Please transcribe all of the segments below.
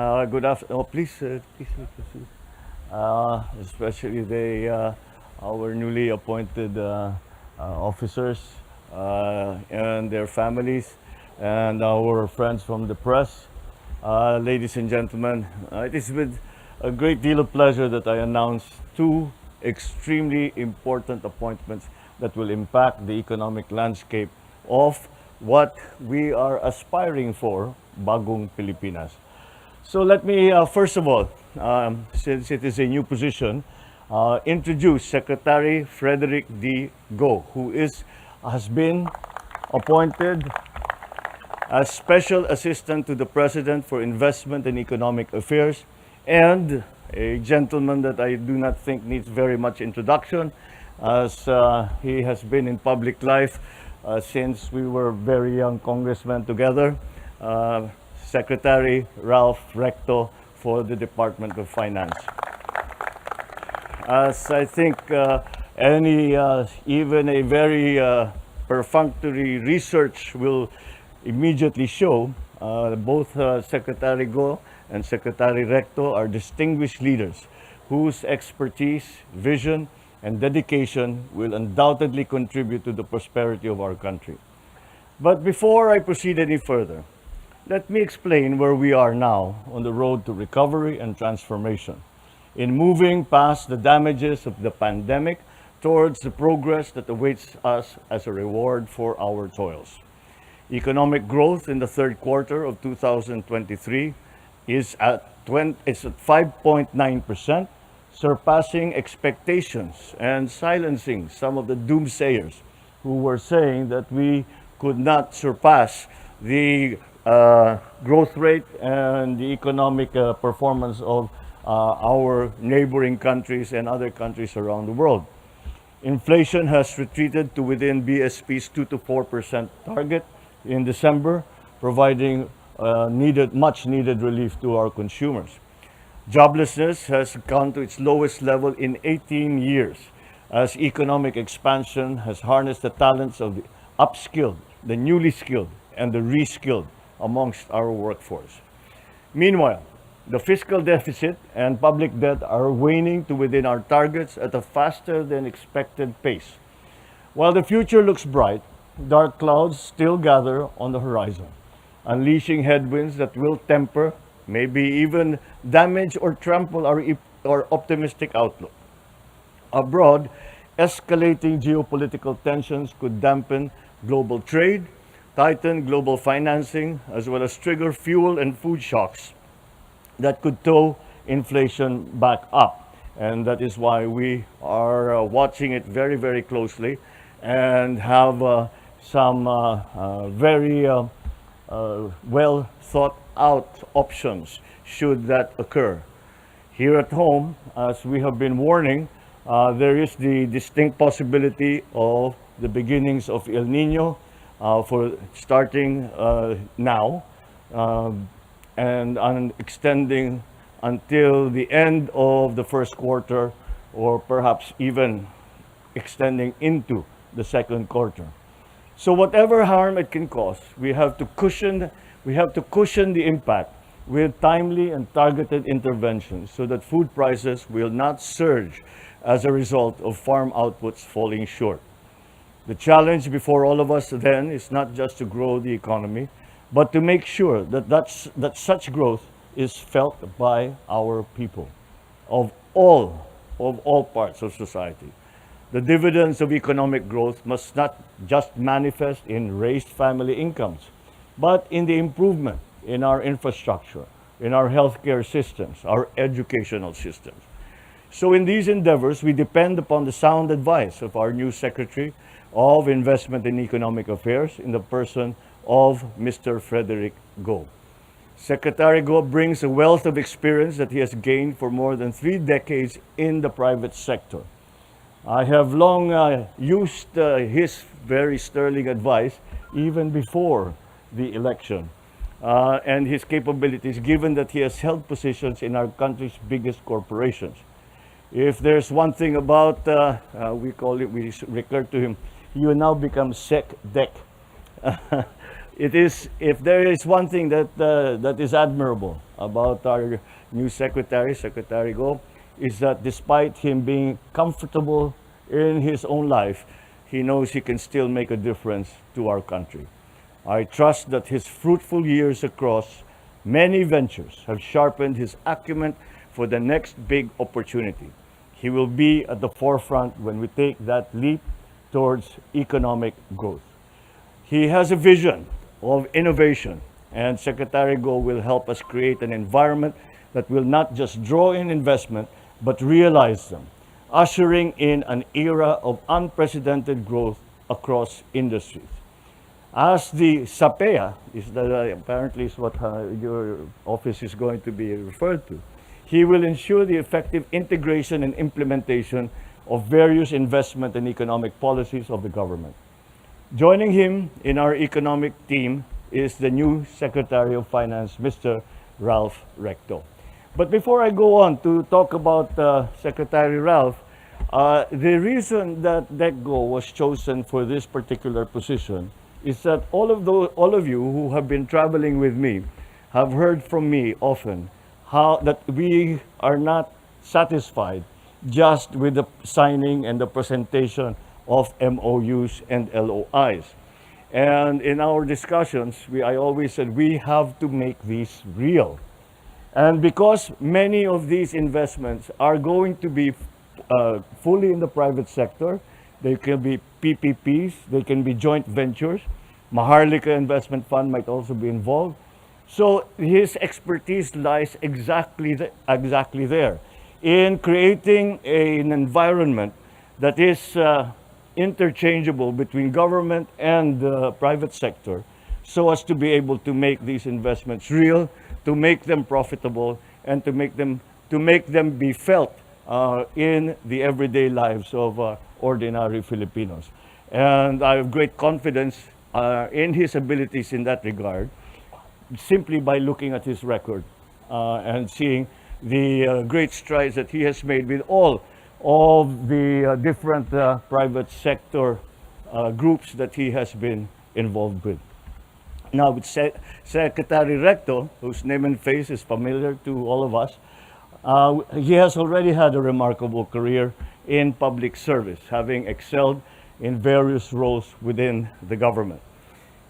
Good afternoon. Oh, please proceed. Especially our newly appointed officers and their families, and our friends from the press. Ladies and gentlemen, it is with a great deal of pleasure that I announce two extremely important appointments that will impact the economic landscape of what we are aspiring for, Bagong Pilipinas. So let me, first of all, since it is a new position, introduce Secretary Frederick Go, has been appointed as Special Assistant to the President for Investment and Economic Affairs, and a gentleman that I do not think needs very much introduction, as he has been in public life since we were very young congressmen together. Secretary Recto for the Department of Finance. As I think even a very perfunctory research will immediately show, both Secretary Go and Secretary Recto are distinguished leaders whose expertise, vision, and dedication will undoubtedly contribute to the prosperity of our country. But before I proceed any further, let me explain where we are now on the road to recovery and transformation, in moving past the damages of the pandemic towards the progress that awaits us as a reward for our toils. Economic growth in the third quarter of 2023 is at 5.9%, surpassing expectations and silencing some of the doomsayers who were saying that we could not surpass the growth rate and the economic performance of our neighboring countries and other countries around the world. Inflation has retreated to within BSP's 2 to 4% target in December, providing much needed relief to our consumers. Joblessness has gone to its lowest level in 18 years, as economic expansion has harnessed the talents of the upskilled, the newly skilled, and the reskilled amongst our workforce. Meanwhile, the fiscal deficit and public debt are waning to within our targets at a faster than expected pace. While the future looks bright, dark clouds still gather on the horizon, unleashing headwinds that will temper, maybe even damage or trample our optimistic outlook. Abroad, escalating geopolitical tensions could dampen global trade, tighten global financing, as well as trigger fuel and food shocks that could tow inflation back up. And that is why we are watching it very, very closely and have some very well thought out options should that occur. Here at home, as we have been warning, there is the distinct possibility of the beginnings of El Nino for starting now and extending until the end of the first quarter, or perhaps even extending into the second quarter. So whatever harm it can cause, we have to cushion the impact with timely and targeted interventions so that food prices will not surge as a result of farm outputs falling short. The challenge before all of us then is not just to grow the economy, but to make sure that such growth is felt by our people of all parts of society. The dividends of economic growth must not just manifest in raised family incomes, but in the improvement in our infrastructure, in our healthcare systems, our educational systems. So in these endeavors, we depend upon the sound advice of our new Secretary of Investment and Economic Affairs in the person of Mr. Frederick Go. Secretary Go brings a wealth of experience that he has gained for more than 3 decades in the private sector. I have long used his very sterling advice even before the election and his capabilities, given that he has held positions in our country's biggest corporations. If there's one thing about, we recur to him, you now become Sec Dec. If there is one thing that is admirable about our new secretary, Secretary Go, is that despite him being comfortable in his own life, he knows he can still make a difference to our country. I trust that his fruitful years across many ventures have sharpened his acumen for the next big opportunity. He will be at the forefront when we take that leap towards economic growth. He has a vision of innovation, and Secretary Go will help us create an environment that will not just draw in investment, but realize them, ushering in an era of unprecedented growth across industries. As the SAPEA, apparently is what your office is going to be referred to, he will ensure the effective integration and implementation of various investment and economic policies of the government. Joining him in our economic team is the new Secretary of Finance, Mr. Ralph Recto. But before I go on to talk about Secretary Ralph, the reason that Go was chosen for this particular position is that all of you who have been traveling with me have heard from me often how that we are not satisfied just with the signing and the presentation of MOUs and LOIs. And in our discussions, I always said we have to make these real. And because many of these investments are going to be fully in the private sector, they can be PPPs, they can be joint ventures. Maharlika Investment Fund might also be involved. So his expertise lies exactly there in creating an environment that is interchangeable between government and the private sector, so as to be able to make these investments real, to make them profitable, and to make them be felt in the everyday lives of ordinary Filipinos. And I have great confidence in his abilities in that regard, simply by looking at his record and seeing the great strides that he has made with all of the different private sector groups that he has been involved with. Now, with Secretary Recto, whose name and face is familiar to all of us, he has already had a remarkable career in public service, having excelled in various roles within the government.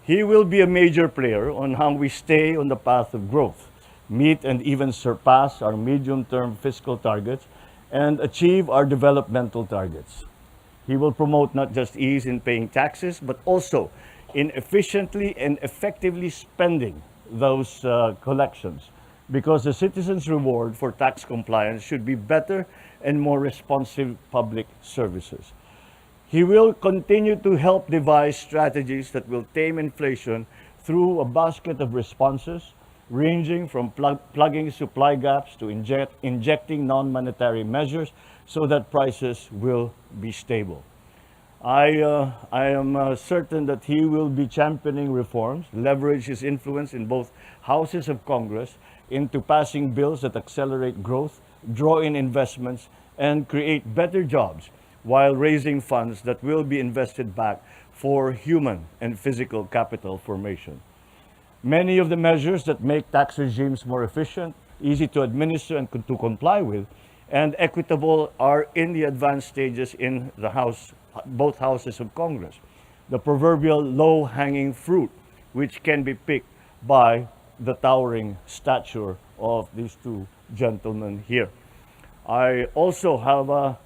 He will be a major player on how we stay on the path of growth, meet and even surpass our medium-term fiscal targets, and achieve our developmental targets. He will promote not just ease in paying taxes, but also in efficiently and effectively spending those collections, because the citizens' reward for tax compliance should be better and more responsive public services. He will continue to help devise strategies that will tame inflation through a basket of responses, ranging from plugging supply gaps to injecting non-monetary measures so that prices will be stable. I am certain that he will be championing reforms, leverage his influence in both houses of Congress into passing bills that accelerate growth, draw in investments, and create better jobs, while raising funds that will be invested back for human and physical capital formation. Many of the measures that make tax regimes more efficient, easy to administer and to comply with, and equitable are in the advanced stages in the House, both houses of Congress. The proverbial low-hanging fruit, which can be picked by the towering stature of these two gentlemen here. I also have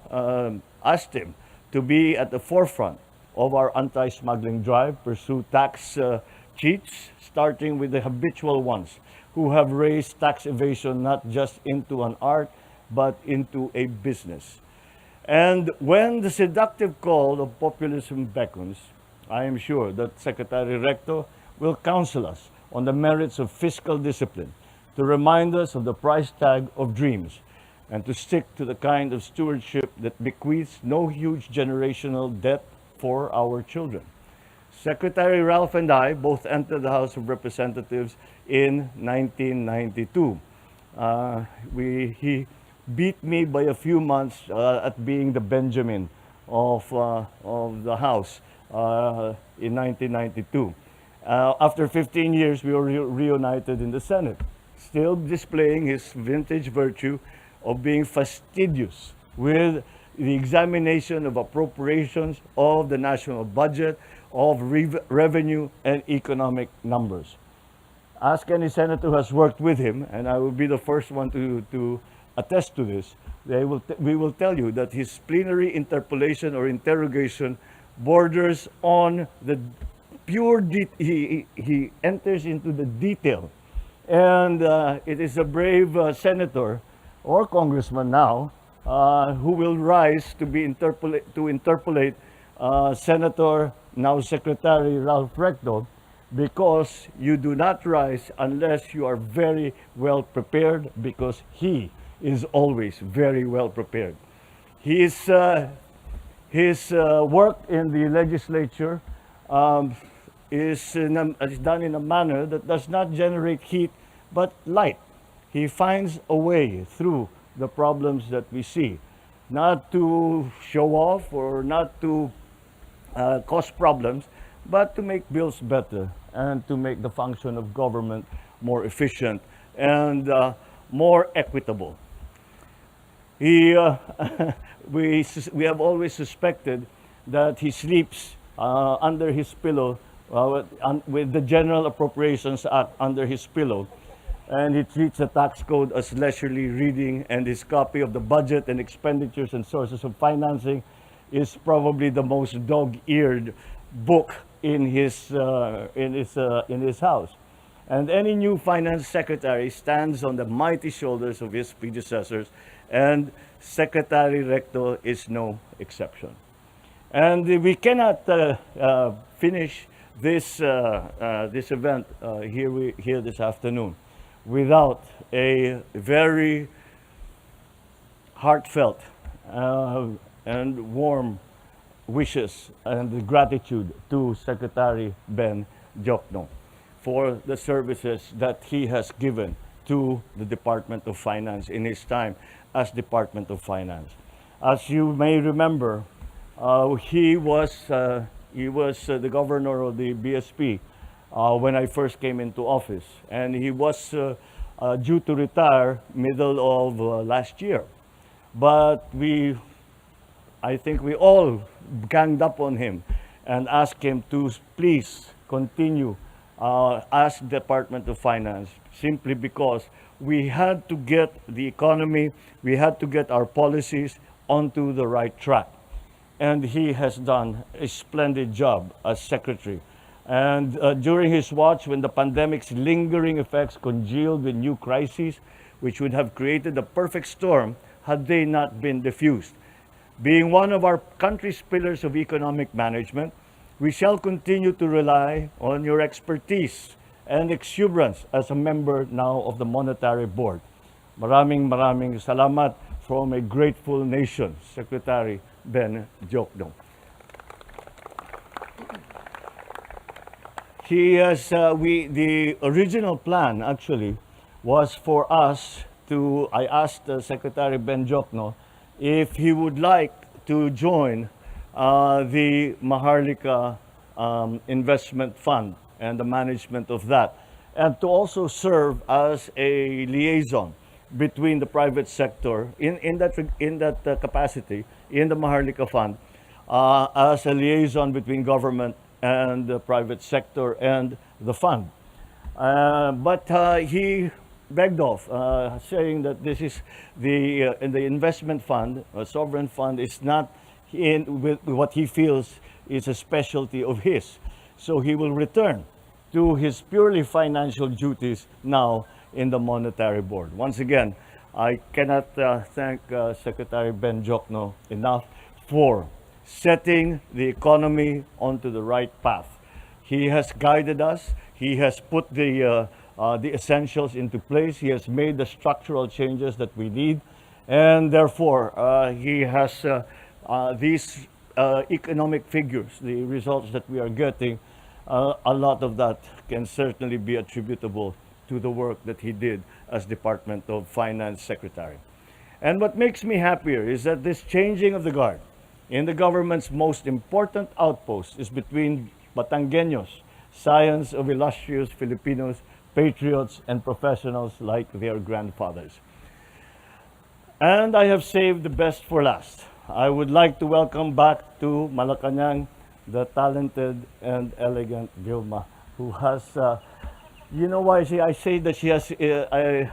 asked him to be at the forefront of our anti-smuggling drive, pursue tax cheats, starting with the habitual ones who have raised tax evasion not just into an art, but into a business. And when the seductive call of populism beckons, I am sure that Secretary Recto will counsel us on the merits of fiscal discipline, to remind us of the price tag of dreams, and to stick to the kind of stewardship that bequeaths no huge generational debt for our children. Secretary Ralph and I both entered the House of Representatives in 1992. He beat me by a few months at being the Benjamin of the House in 1992. After 15 years, we were reunited in the Senate. still displaying his vintage virtue of being fastidious with the examination of appropriations of the national budget, of revenue and economic numbers. Ask any senator who has worked with him, and I will be the first one to attest to this. We will tell you that his plenary interpolation or interrogation borders on the pure, he enters into the detail. And it is a brave senator or congressman now who will rise to interpolate Senator, now Secretary Ralph Recto, because you do not rise unless you are very well prepared, because he is always very well prepared. His work in the legislature is done in a manner that does not generate heat but light. He finds a way through the problems that we see, not to show off or not to cause problems, but to make bills better and to make the function of government more efficient and more equitable. We have always suspected that he sleeps under his pillow with the General Appropriations Act under his pillow, and he treats the tax code as leisurely reading, and his copy of the budget and expenditures and sources of financing is probably the most dog-eared book in his house. And any new finance secretary stands on the mighty shoulders of his predecessors, and Secretary Recto is no exception. And we cannot finish this event here this afternoon without a very heartfelt and warm wishes and gratitude to Secretary Ben Jokno for the services that he has given to the Department of Finance in his time as Department of Finance. As you may remember, he was the governor of the BSP when I first came into office, and he was due to retire middle of last year. But I think we all ganged up on him and asked him to please continue as Department of Finance, simply because we had to get the economy, we had to get our policies onto the right track. And he has done a splendid job as secretary. And during his watch, when the pandemic's lingering effects congealed with new crises, which would have created a perfect storm had they not been diffused. Being one of our country's pillars of economic management, we shall continue to rely on your expertise and exuberance as a member now of the Monetary Board. Maraming salamat from a grateful nation, Secretary Ben Jokno. The original plan actually was for us to, I asked Secretary Ben Jokno if he would like to join the Maharlika Investment Fund and the management of that, and to also serve as a liaison between the private sector in that capacity in the Maharlika Fund, as a liaison between government and the private sector and the fund. But he begged off, saying that this is the investment fund, a sovereign fund, is not with what he feels is a specialty of his. So he will return to his purely financial duties now in the Monetary Board. Once again, I cannot thank Secretary Ben Jokno enough for setting the economy onto the right path. He has guided us. He has put the essentials into place. He has made the structural changes that we need. And therefore, he has these economic figures, the results that we are getting, a lot of that can certainly be attributable to the work that he did as Department of Finance Secretary. And what makes me happier is that this changing of the guard in the government's most important outpost is between Batangueños, scions of illustrious Filipinos, patriots, and professionals like their grandfathers. And I have saved the best for last. I would like to welcome back to Malacanang the talented and elegant Vilma, who has, you know why I say that she has, I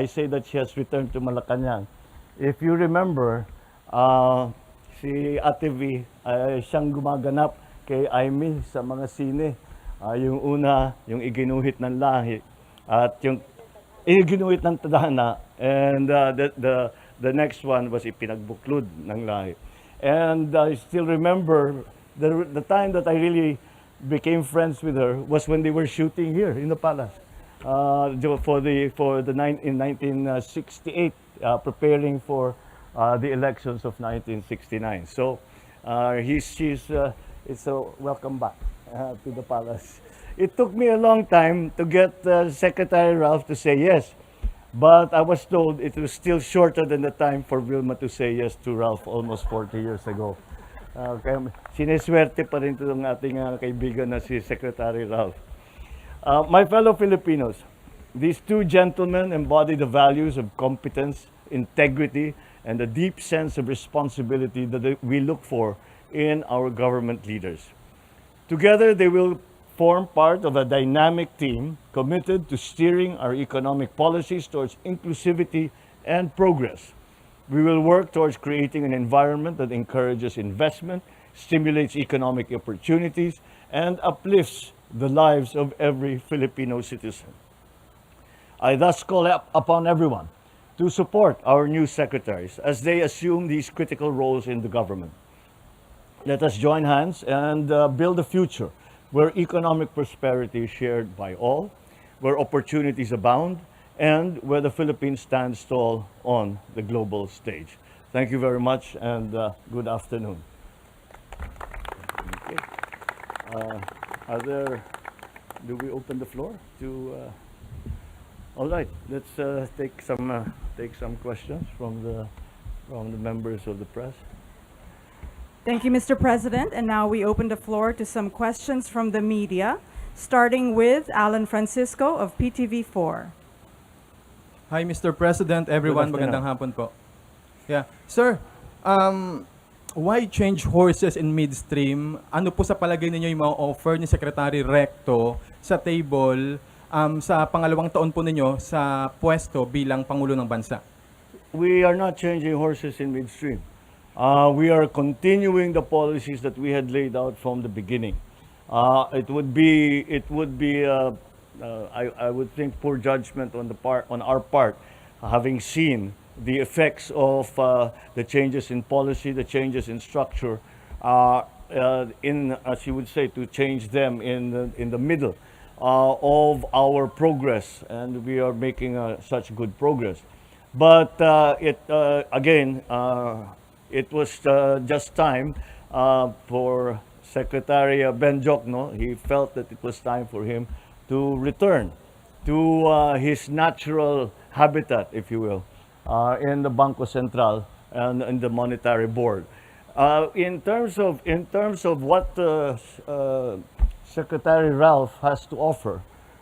say that she has returned to Malacanang. If you remember, si Ate V, siyang gumaganap kay Aimee sa mga sine. Yung una, yung iginuhit ng lahi, at yung iginuhit ng tadhana, and the next one was ipinagbuklod ng lahi. And I still remember the time that I really became friends with her was when they were shooting here in the palace in 1968, preparing for the elections of 1969. So it's a welcome back to the palace. It took me a long time to get Secretary Ralph to say yes. But I was told it was still shorter than the time for Vilma to say yes to Ralph almost 40 years ago. Kaya sineswerte pa rin itong ating kaibigan na si Secretary Ralph. My fellow Filipinos, these two gentlemen embody the values of competence, integrity, and a deep sense of responsibility that we look for in our government leaders. Together, they will form part of a dynamic team committed to steering our economic policies towards inclusivity and progress. We will work towards creating an environment that encourages investment, stimulates economic opportunities, and uplifts the lives of every Filipino citizen. I thus call upon everyone to support our new secretaries as they assume these critical roles in the government. Let us join hands and build a future where economic prosperity is shared by all, where opportunities abound, and where the Philippines stands tall on the global stage. Thank you very much, and good afternoon. Okay. Do we open the floor to, all right, let's take some questions from the members of the press. Thank you, Mr. President. And now we open the floor to some questions from the media, starting with Alan Francisco of PTV4. Hi, Mr. President, everyone. Magandang hapon po. Yeah. Sir, why change horses in midstream? Ano po sa palagay ninyo yung mga offer ni Secretary Recto sa table sa pangalawang taon po ninyo sa pwesto bilang Pangulo ng Bansa? We are not changing horses in midstream. We are continuing the policies that we had laid out from the beginning. It would be, I would think, poor judgment on our part, having seen the effects of the changes in policy, the changes in structure, as you would say, to change them in the middle of our progress, and we are making such good progress. But again. It was just time for Secretary Ben Jokno. He felt that it was time for him to return to his natural habitat, if you will, in the Bangko Sentral and in the Monetary Board. In terms of what Secretary Ralph has to offer,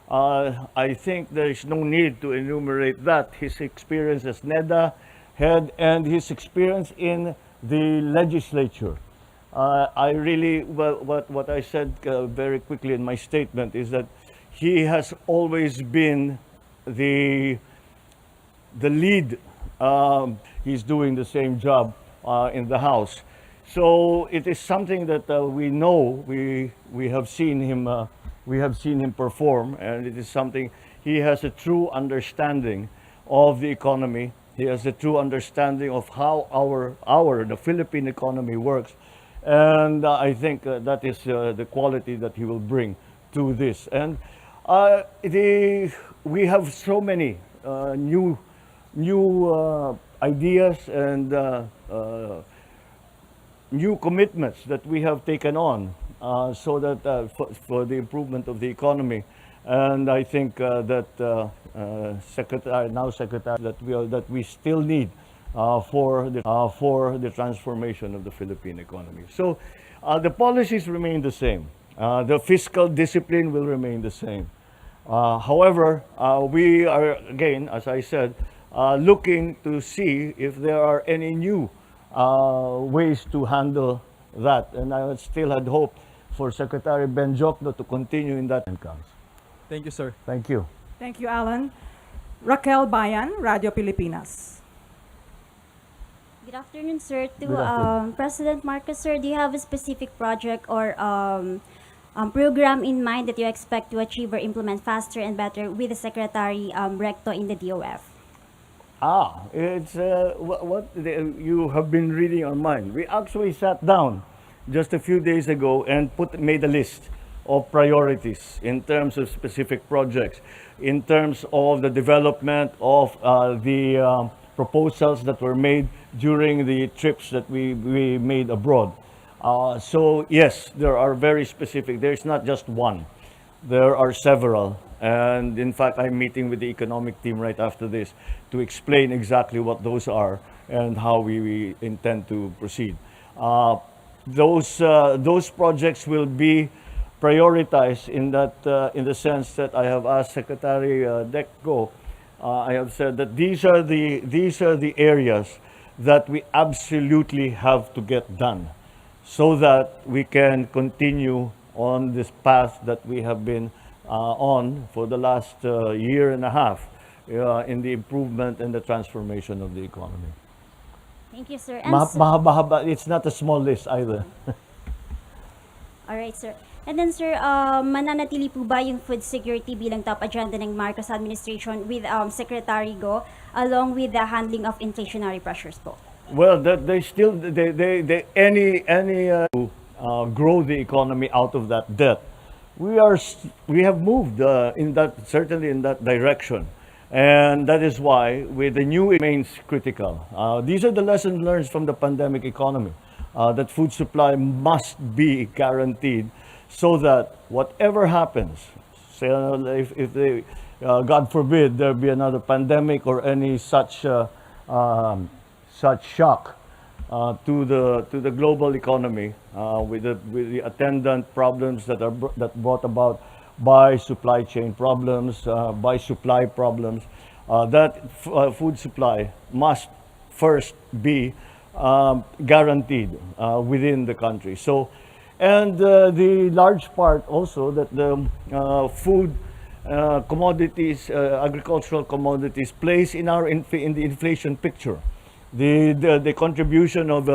I think there is no need to enumerate that. His experience as NEDA head and his experience in the legislature. I really, what I said very quickly in my statement is that he has always been the lead. He's doing the same job in the House. So it is something that we know, we have seen him perform, and it is something, he has a true understanding of the economy. He has a true understanding of how the Philippine economy works. And I think that is the quality that he will bring to this. And we have so many new ideas and new commitments that we have taken on so that for the improvement of the economy. And I think that Secretary that we still need for the transformation of the Philippine economy. So the policies remain the same. The fiscal discipline will remain the same. However, we are, again, as I said, looking to see if there are any new ways to handle that. And I still had hope for Secretary Ben Jokno to continue in that. Thank you, sir. Thank you. Thank you, Alan. Raquel Bayan, Radio Pilipinas. Good afternoon, sir. To Good afternoon. President Marcos, sir, do you have a specific project or program in mind that you expect to achieve or implement faster and better with the Secretary Recto in the DOF? It's you have been reading our mind. We actually sat down just a few days ago and made a list of priorities in terms of specific projects, in terms of the development of the proposals that were made during the trips that we made abroad. So yes, there are very specific. There's not just one. There are several. And in fact, I'm meeting with the economic team right after this to explain exactly what those are and how we intend to proceed. Those projects will be prioritized in the sense that I have asked Secretary Go. I have said that these are the areas that we absolutely have to get done, so that we can continue on this path that we have been on for the last year and a half in the improvement and the transformation of the economy. Thank you, sir. And Mahaba-haba. It's not a small list either. all right, sir. And then, sir, mananatili po ba yung food security bilang top agenda ng Marcos administration with Secretary Go, along with the handling of inflationary pressures po? Well, they still grow the economy out of that debt. We have moved certainly in that direction, and that is why with the new it remains critical. These are the lessons learned from the pandemic economy, that food supply must be guaranteed, so that whatever happens, say if they, God forbid, there be another pandemic or any such shock to the global economy, with the attendant problems that brought about by supply chain problems, by supply problems, that food supply must first be guaranteed within the country. So, and the large part also that the food commodities, agricultural commodities, plays in in the inflation picture. The contribution of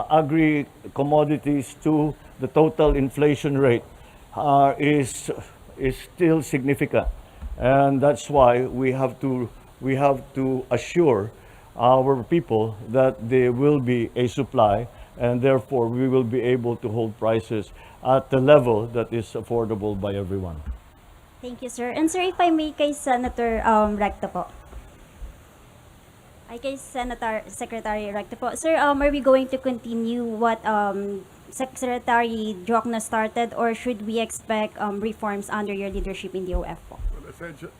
agri commodities to the total inflation rate is still significant, and that's why we have to assure our people that there will be a supply, and therefore we will be able to hold prices at the level that is affordable by everyone. Thank you, sir. And sir, if I may kay Senator Recto po. Ay kay Secretary Recto po. Sir, are we going to continue what Secretary Jokno started, or should we expect reforms under your leadership in the OF po? Well,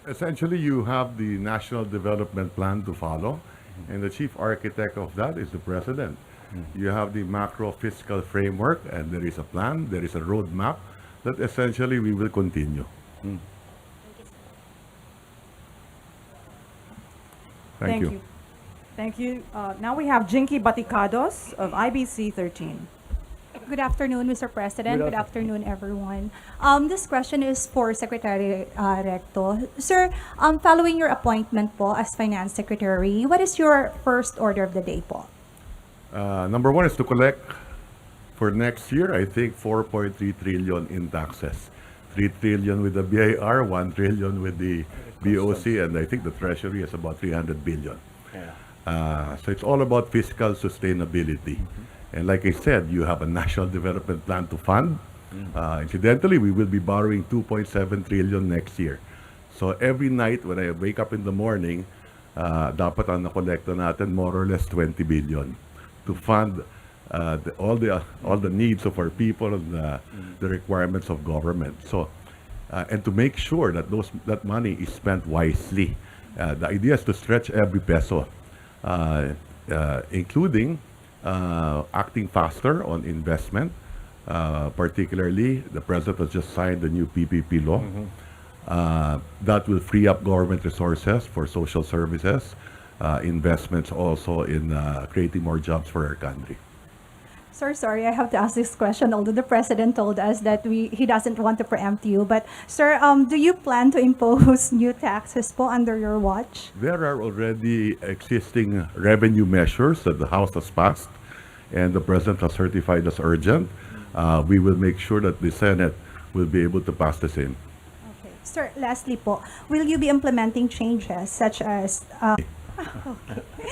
essentially, you have the National Development Plan to follow, and the chief architect of that is the President. You have the macro fiscal framework, and there is a plan, there is a roadmap that essentially we will continue. Thank you. Thank you. Now we have Jinky Baticados of IBC 13. Good afternoon, Mr. President. Good Good afternoon, everyone. This question is for Secretary Recto. Sir, following your appointment po as Finance Secretary, what is your first order of the day po? Number one is to collect for next year, I think 4.3 trillion in taxes. 3 trillion with the BIR, 1 trillion with the BOC, and I think the Treasury is about 300 billion. So it's all about fiscal sustainability. And like I said, you have a national development plan to fund. Incidentally, we will be borrowing 2.7 trillion next year. So every night when I wake up in the morning, dapat ang nakolekta natin more or less 20 billion to fund all the needs of our people and the requirements of government. So, and to make sure that that money is spent wisely. The idea is to stretch every peso, including acting faster on investment, Particularly, the President has just signed the new PPP law. That will free up government resources for social services, investments also in creating more jobs for our country. Sir, sorry, I have to ask this question, although the President told us that he doesn't want to preempt you. But, sir, do you plan to impose new taxes po under your watch? There are already existing revenue measures that the House has passed, and the President has certified as urgent. We will make sure that the Senate will be able to pass the same. Okay. Sir, lastly po, will you be implementing changes such as...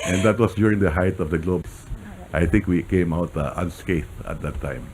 And that was during the height of the globe. I think we came out unscathed at that time.